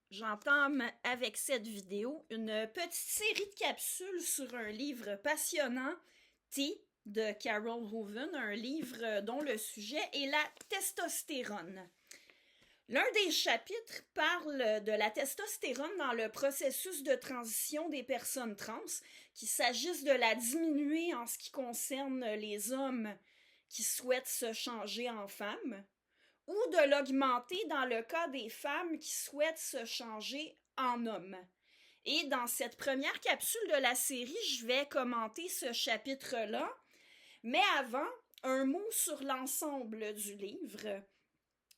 J'entame avec cette vidéo une petite série de capsules sur un livre passionnant, T, de Carol Hooven, un livre dont le sujet est la testostérone. L'un des chapitres parle de la testostérone dans le processus de transition des personnes trans, qu'il s'agisse de la diminuer en ce qui concerne les hommes qui souhaitent se changer en femmes, ou de l'augmenter dans le cas des femmes qui souhaitent se changer en hommes. Et dans cette première capsule de la série, je vais commenter ce chapitre-là. Mais avant, un mot sur l'ensemble du livre.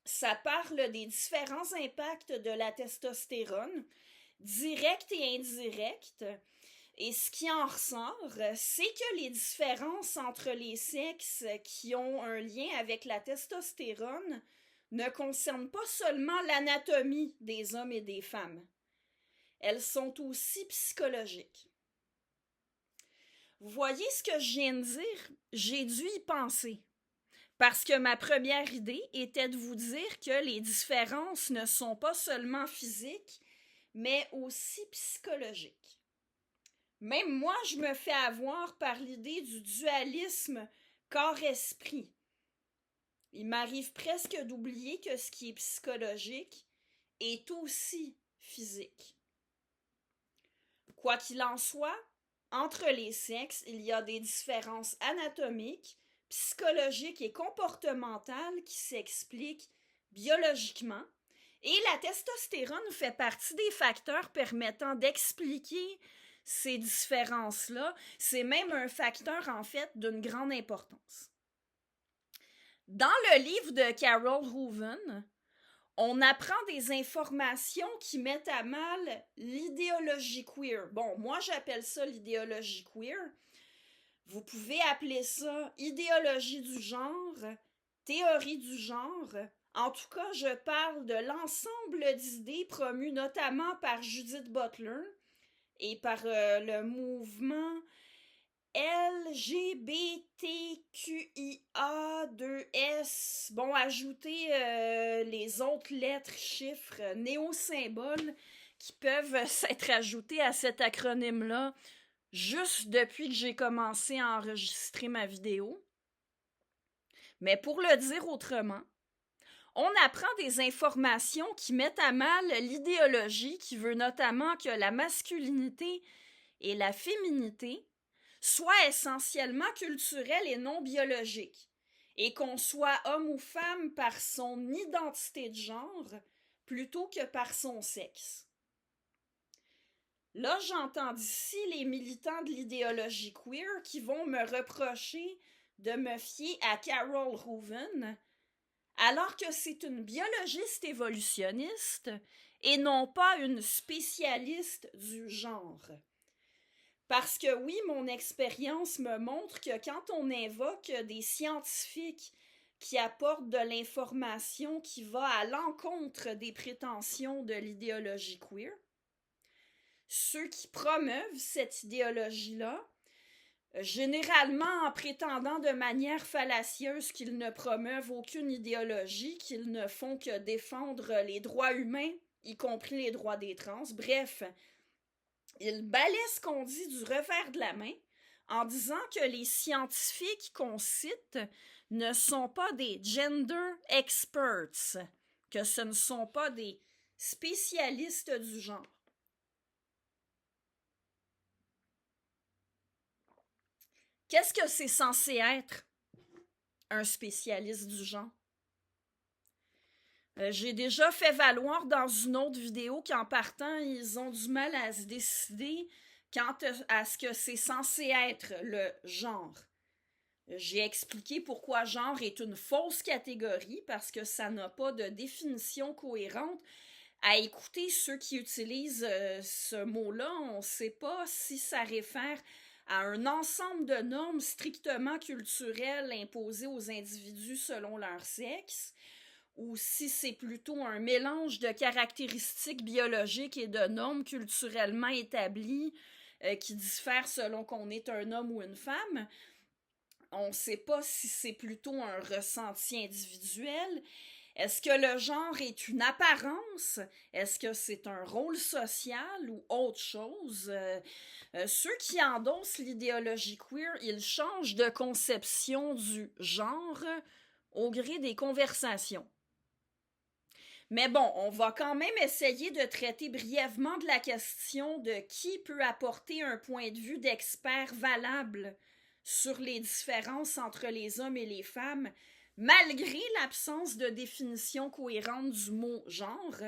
Ça parle des différents impacts de la testostérone, directs et indirects. Et ce qui en ressort, c'est que les différences entre les sexes qui ont un lien avec la testostérone ne concernent pas seulement l'anatomie des hommes et des femmes. Elles sont aussi psychologiques. Vous voyez ce que je viens de dire? J'ai dû y penser. Parce que ma première idée était de vous dire que les différences ne sont pas seulement physiques, mais aussi psychologiques. Même moi, je me fais avoir par l'idée du dualisme corps-esprit. Il m'arrive presque d'oublier que ce qui est psychologique est aussi physique. Quoi qu'il en soit, entre les sexes, il y a des différences anatomiques, psychologiques et comportementales qui s'expliquent biologiquement, et la testostérone fait partie des facteurs permettant d'expliquer ces différences-là. C'est même un facteur, en fait, d'une grande importance. Dans le livre de Carol Hooven, on apprend des informations qui mettent à mal l'idéologie queer. Bon, moi j'appelle ça l'idéologie queer. Vous pouvez appeler ça idéologie du genre, théorie du genre. En tout cas, je parle de l'ensemble d'idées promues notamment par Judith Butler et par le mouvement LGBTQIA2S. Bon, ajoutez les autres lettres, chiffres, néo-symboles qui peuvent s'être ajoutés à cet acronyme-là juste depuis que j'ai commencé à enregistrer ma vidéo. Mais pour le dire autrement, on apprend des informations qui mettent à mal l'idéologie qui veut notamment que la masculinité et la féminité soient essentiellement culturelles et non biologiques, et qu'on soit homme ou femme par son identité de genre plutôt que par son sexe. Là, j'entends d'ici les militants de l'idéologie queer qui vont me reprocher de me fier à Carol Hooven, alors que c'est une biologiste évolutionniste et non pas une spécialiste du genre. Parce que oui, mon expérience me montre que quand on invoque des scientifiques qui apportent de l'information qui va à l'encontre des prétentions de l'idéologie queer, ceux qui promeuvent cette idéologie-là, généralement en prétendant de manière fallacieuse qu'ils ne promeuvent aucune idéologie, qu'ils ne font que défendre les droits humains, y compris les droits des trans. Bref, ils balaient ce qu'on dit du revers de la main en disant que les scientifiques qu'on cite ne sont pas des gender experts, que ce ne sont pas des spécialistes du genre. Qu'est-ce que c'est censé être un spécialiste du genre? J'ai déjà fait valoir dans une autre vidéo qu'en partant, ils ont du mal à se décider quant à ce que c'est censé être le genre. J'ai expliqué pourquoi genre est une fausse catégorie parce que ça n'a pas de définition cohérente. À écouter ceux qui utilisent ce mot-là, on ne sait pas si ça réfère à un ensemble de normes strictement culturelles imposées aux individus selon leur sexe, ou si c'est plutôt un mélange de caractéristiques biologiques et de normes culturellement établies qui diffèrent selon qu'on est un homme ou une femme. On ne sait pas si c'est plutôt un ressenti individuel. Est-ce que le genre est une apparence? Est-ce que c'est un rôle social ou autre chose? Ceux qui endossent l'idéologie queer, ils changent de conception du genre au gré des conversations. Mais bon, on va quand même essayer de traiter brièvement de la question de qui peut apporter un point de vue d'expert valable sur les différences entre les hommes et les femmes, malgré l'absence de définition cohérente du mot genre.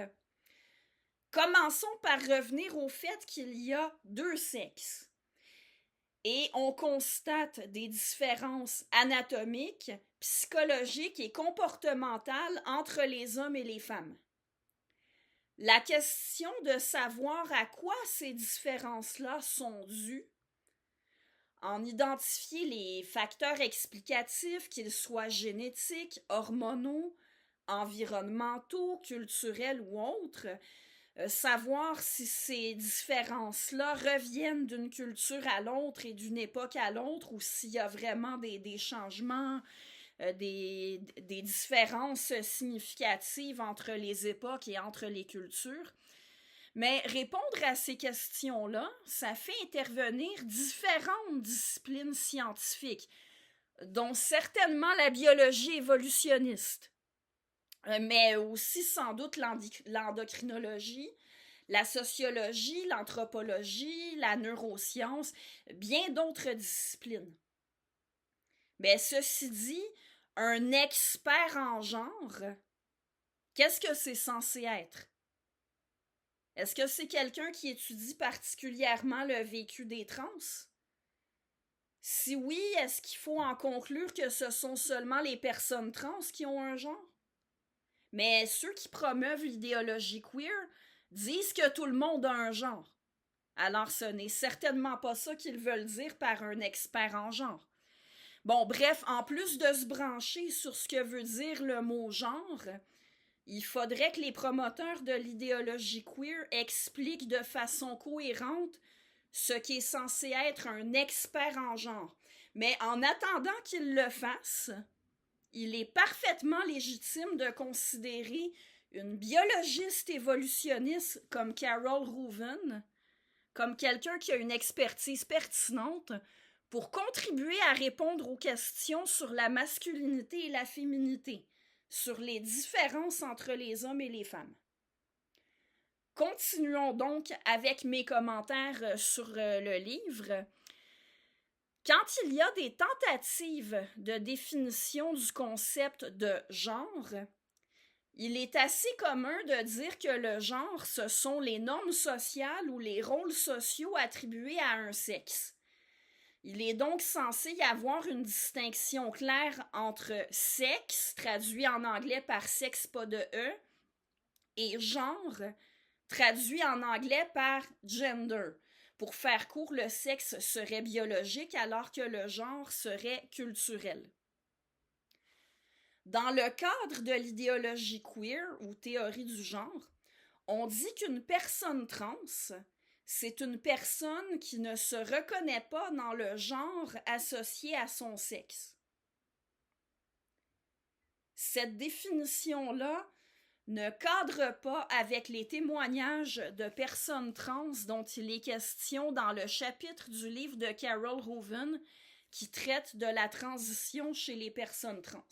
Commençons par revenir au fait qu'il y a deux sexes. Et on constate des différences anatomiques, psychologiques et comportementales entre les hommes et les femmes. La question de savoir à quoi ces différences-là sont dues, en identifier les facteurs explicatifs, qu'ils soient génétiques, hormonaux, environnementaux, culturels ou autres, savoir si ces différences-là reviennent d'une culture à l'autre et d'une époque à l'autre, ou s'il y a vraiment des changements, des différences significatives entre les époques et entre les cultures. Mais répondre à ces questions-là, ça fait intervenir différentes disciplines scientifiques, dont certainement la biologie évolutionniste, mais aussi sans doute l'endocrinologie, la sociologie, l'anthropologie, la neuroscience, bien d'autres disciplines. Mais ceci dit, un expert en genre, qu'est-ce que c'est censé être? Est-ce que c'est quelqu'un qui étudie particulièrement le vécu des trans? Si oui, est-ce qu'il faut en conclure que ce sont seulement les personnes trans qui ont un genre? Mais ceux qui promeuvent l'idéologie queer disent que tout le monde a un genre. Alors ce n'est certainement pas ça qu'ils veulent dire par un expert en genre. Bon, bref, en plus de se brancher sur ce que veut dire le mot genre, il faudrait que les promoteurs de l'idéologie queer expliquent de façon cohérente ce qui est censé être un expert en genre. Mais en attendant qu'ils le fassent, il est parfaitement légitime de considérer une biologiste évolutionniste comme Carol Reuven comme quelqu'un qui a une expertise pertinente pour contribuer à répondre aux questions sur la masculinité et la féminité, sur les différences entre les hommes et les femmes. Continuons donc avec mes commentaires sur le livre. Quand il y a des tentatives de définition du concept de genre, il est assez commun de dire que le genre, ce sont les normes sociales ou les rôles sociaux attribués à un sexe. Il est donc censé y avoir une distinction claire entre sexe, traduit en anglais par sexe pas de E, et genre, traduit en anglais par gender. Pour faire court, le sexe serait biologique alors que le genre serait culturel. Dans le cadre de l'idéologie queer ou théorie du genre, on dit qu'une personne trans, c'est une personne qui ne se reconnaît pas dans le genre associé à son sexe. Cette définition-là ne cadre pas avec les témoignages de personnes trans dont il est question dans le chapitre du livre de Carol Reuven qui traite de la transition chez les personnes trans.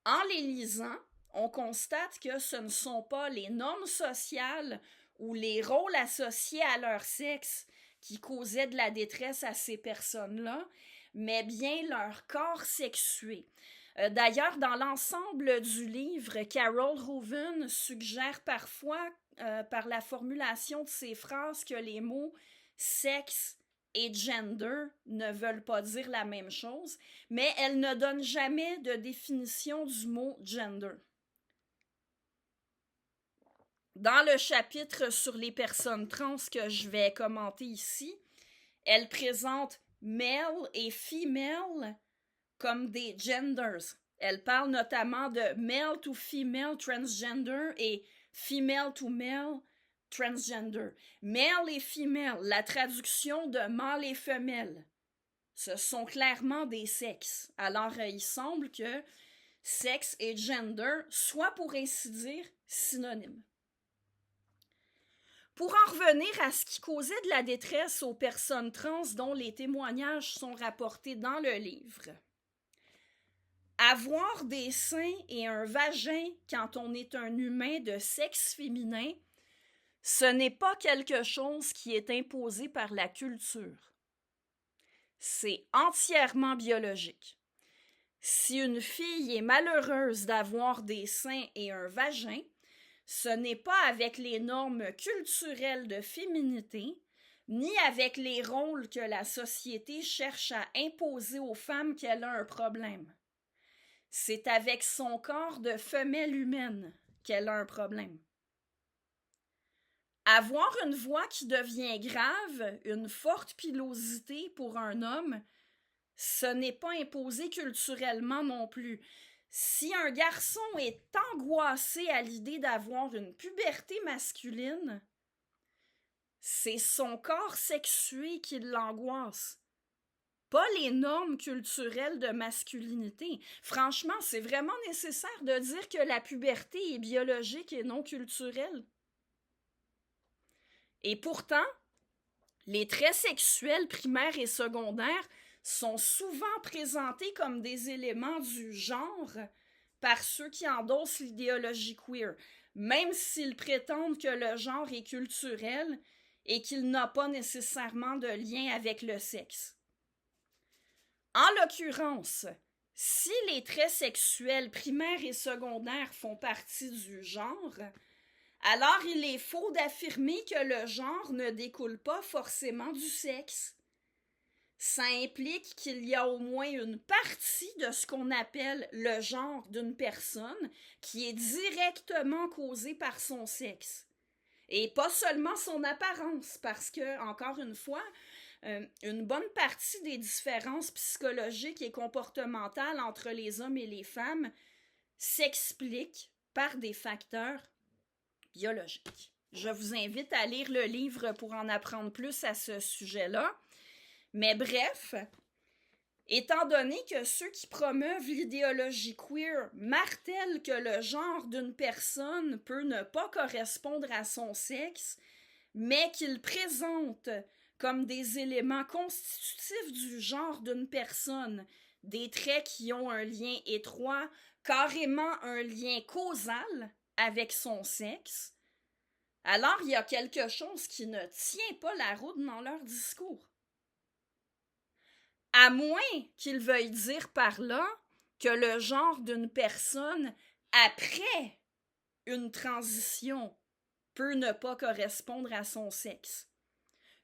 En les lisant, on constate que ce ne sont pas les normes sociales ou les rôles associés à leur sexe qui causaient de la détresse à ces personnes-là, mais bien leur corps sexué. D'ailleurs, dans l'ensemble du livre, Carol Reuven suggère parfois, par la formulation de ses phrases, que les mots sexe et gender ne veulent pas dire la même chose, mais elle ne donne jamais de définition du mot gender. Dans le chapitre sur les personnes trans que je vais commenter ici, elle présente male et female comme des genders. Elle parle notamment de male to female transgender et female to male transgender. Male et female, la traduction de mâle et femelle, ce sont clairement des sexes. Alors, il semble que sexe et gender soient pour ainsi dire synonymes. Pour en revenir à ce qui causait de la détresse aux personnes trans dont les témoignages sont rapportés dans le livre. Avoir des seins et un vagin quand on est un humain de sexe féminin, ce n'est pas quelque chose qui est imposé par la culture. C'est entièrement biologique. Si une fille est malheureuse d'avoir des seins et un vagin, ce n'est pas avec les normes culturelles de féminité, ni avec les rôles que la société cherche à imposer aux femmes qu'elle a un problème. C'est avec son corps de femelle humaine qu'elle a un problème. Avoir une voix qui devient grave, une forte pilosité pour un homme, ce n'est pas imposé culturellement non plus. Si un garçon est angoissé à l'idée d'avoir une puberté masculine, c'est son corps sexué qui l'angoisse, pas les normes culturelles de masculinité. Franchement, c'est vraiment nécessaire de dire que la puberté est biologique et non culturelle. Et pourtant, les traits sexuels primaires et secondaires sont souvent présentés comme des éléments du genre par ceux qui endossent l'idéologie queer, même s'ils prétendent que le genre est culturel et qu'il n'a pas nécessairement de lien avec le sexe. En l'occurrence, si les traits sexuels primaires et secondaires font partie du genre, alors il est faux d'affirmer que le genre ne découle pas forcément du sexe. Ça implique qu'il y a au moins une partie de ce qu'on appelle le genre d'une personne qui est directement causée par son sexe. Et pas seulement son apparence, parce que, encore une fois, une bonne partie des différences psychologiques et comportementales entre les hommes et les femmes s'expliquent par des facteurs biologiques. Je vous invite à lire le livre pour en apprendre plus à ce sujet-là. Mais bref, étant donné que ceux qui promeuvent l'idéologie queer martèlent que le genre d'une personne peut ne pas correspondre à son sexe, mais qu'ils présentent comme des éléments constitutifs du genre d'une personne, des traits qui ont un lien étroit, carrément un lien causal avec son sexe, alors il y a quelque chose qui ne tient pas la route dans leur discours. À moins qu'ils veuillent dire par là que le genre d'une personne après une transition peut ne pas correspondre à son sexe.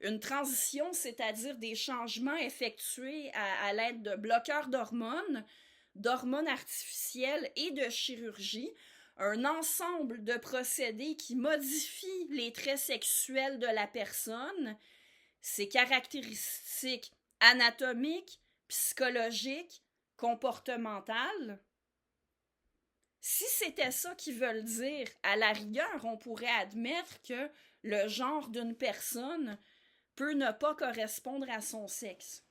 Une transition, c'est-à-dire des changements effectués à l'aide de bloqueurs d'hormones artificielles et de chirurgie, un ensemble de procédés qui modifient les traits sexuels de la personne, ses caractéristiques anatomiques, psychologiques, comportementales. Si c'était ça qu'ils veulent dire, à la rigueur, on pourrait admettre que le genre d'une personne peut ne pas correspondre à son sexe.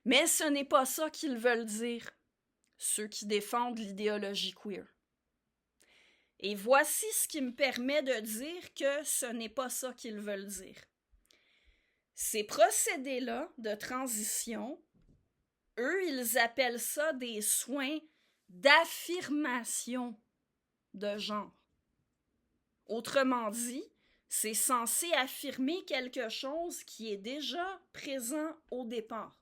Mais ce n'est pas ça qu'ils veulent dire, ceux qui défendent l'idéologie queer. Et voici ce qui me permet de dire que ce n'est pas ça qu'ils veulent dire. Ces procédés-là de transition, eux, ils appellent ça des soins d'affirmation de genre. Autrement dit, c'est censé affirmer quelque chose qui est déjà présent au départ.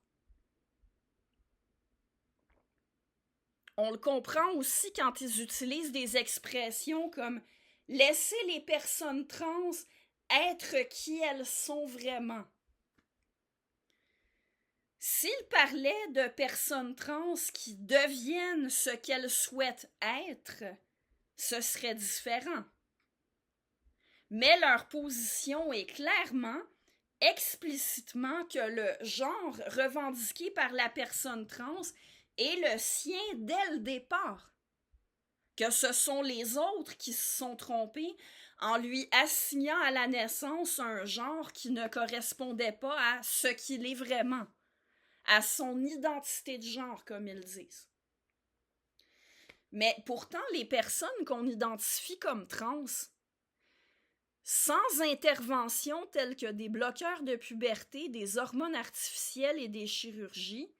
On le comprend aussi quand ils utilisent des expressions comme « laisser les personnes trans être qui elles sont vraiment ». S'ils parlaient de personnes trans qui deviennent ce qu'elles souhaitent être, ce serait différent. Mais leur position est clairement, explicitement, que le genre revendiqué par la personne trans est le sien dès le départ. Que ce sont les autres qui se sont trompés en lui assignant à la naissance un genre qui ne correspondait pas à ce qu'il est vraiment, à son identité de genre, comme ils disent. Mais pourtant, les personnes qu'on identifie comme trans, sans intervention telles que des bloqueurs de puberté, des hormones artificielles et des chirurgies,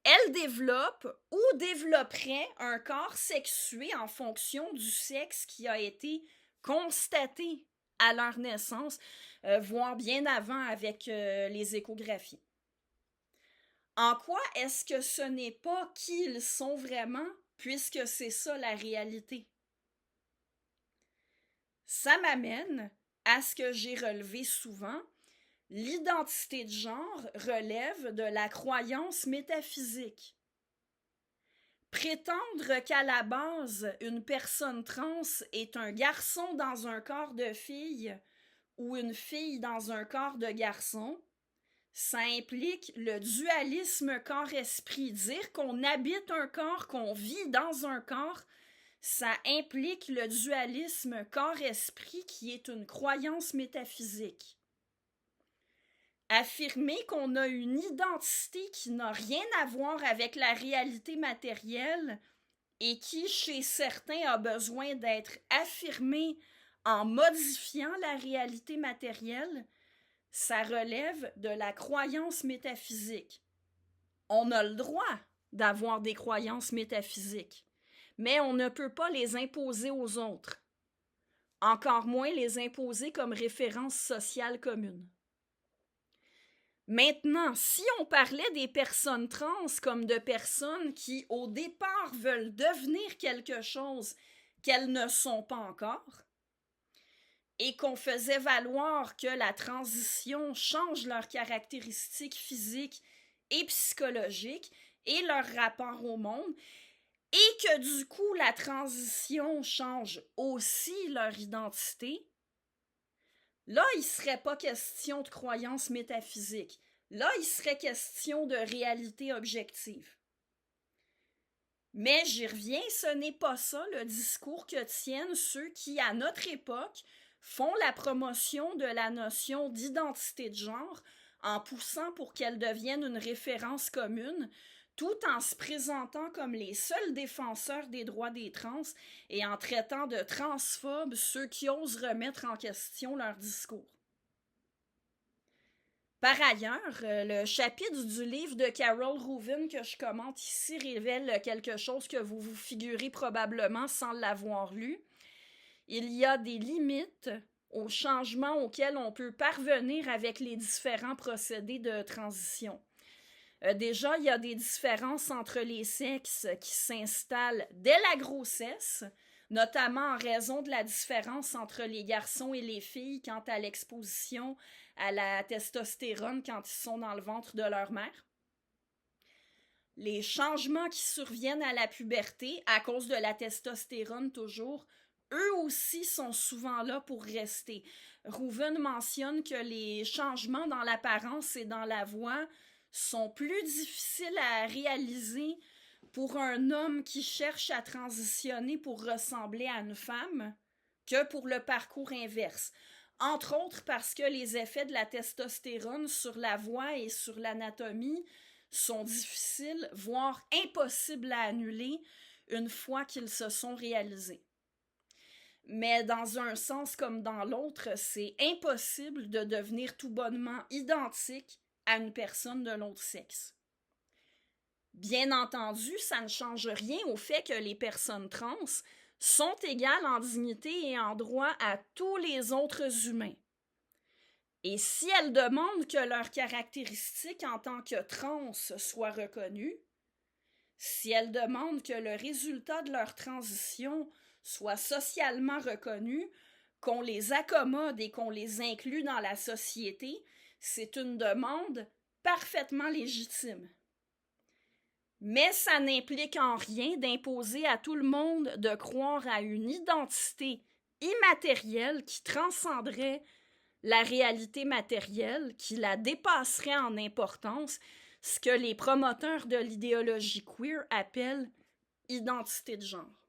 elles développent ou développeraient un corps sexué en fonction du sexe qui a été constaté à leur naissance, voire bien avant avec les échographies. En quoi est-ce que ce n'est pas qui ils sont vraiment, puisque c'est ça la réalité? Ça m'amène à ce que j'ai relevé souvent, l'identité de genre relève de la croyance métaphysique. Prétendre qu'à la base, une personne trans est un garçon dans un corps de fille ou une fille dans un corps de garçon, ça implique le dualisme corps-esprit. Dire qu'on habite un corps, qu'on vit dans un corps, ça implique le dualisme corps-esprit qui est une croyance métaphysique. Affirmer qu'on a une identité qui n'a rien à voir avec la réalité matérielle et qui, chez certains, a besoin d'être affirmée en modifiant la réalité matérielle, ça relève de la croyance métaphysique. On a le droit d'avoir des croyances métaphysiques, mais on ne peut pas les imposer aux autres. Encore moins les imposer comme référence sociale commune. Maintenant, si on parlait des personnes trans comme de personnes qui, au départ, veulent devenir quelque chose qu'elles ne sont pas encore, et qu'on faisait valoir que la transition change leurs caractéristiques physiques et psychologiques et leur rapport au monde, et que du coup la transition change aussi leur identité, là, il ne serait pas question de croyance métaphysique. Là, il serait question de réalité objective. Mais j'y reviens, ce n'est pas ça le discours que tiennent ceux qui, à notre époque, font la promotion de la notion d'identité de genre en poussant pour qu'elle devienne une référence commune, tout en se présentant comme les seuls défenseurs des droits des trans et en traitant de transphobes ceux qui osent remettre en question leur discours. Par ailleurs, le chapitre du livre de Carol Rouvin que je commente ici révèle quelque chose que vous vous figurez probablement sans l'avoir lu. Il y a des limites aux changements auxquels on peut parvenir avec les différents procédés de transition. Déjà, il y a des différences entre les sexes qui s'installent dès la grossesse, notamment en raison de la différence entre les garçons et les filles quant à l'exposition à la testostérone quand ils sont dans le ventre de leur mère. Les changements qui surviennent à la puberté, à cause de la testostérone toujours, eux aussi sont souvent là pour rester. Rouvin mentionne que les changements dans l'apparence et dans la voix sont plus difficiles à réaliser pour un homme qui cherche à transitionner pour ressembler à une femme que pour le parcours inverse. Entre autres parce que les effets de la testostérone sur la voix et sur l'anatomie sont difficiles, voire impossibles à annuler une fois qu'ils se sont réalisés. Mais dans un sens comme dans l'autre, c'est impossible de devenir tout bonnement identique à une personne de l'autre sexe. Bien entendu, ça ne change rien au fait que les personnes trans sont égales en dignité et en droit à tous les autres humains. Et si elles demandent que leurs caractéristiques en tant que trans soient reconnues, si elles demandent que le résultat de leur transition soit socialement reconnu, qu'on les accommode et qu'on les inclue dans la société, c'est une demande parfaitement légitime. Mais ça n'implique en rien d'imposer à tout le monde de croire à une identité immatérielle qui transcenderait la réalité matérielle, qui la dépasserait en importance, ce que les promoteurs de l'idéologie queer appellent identité de genre.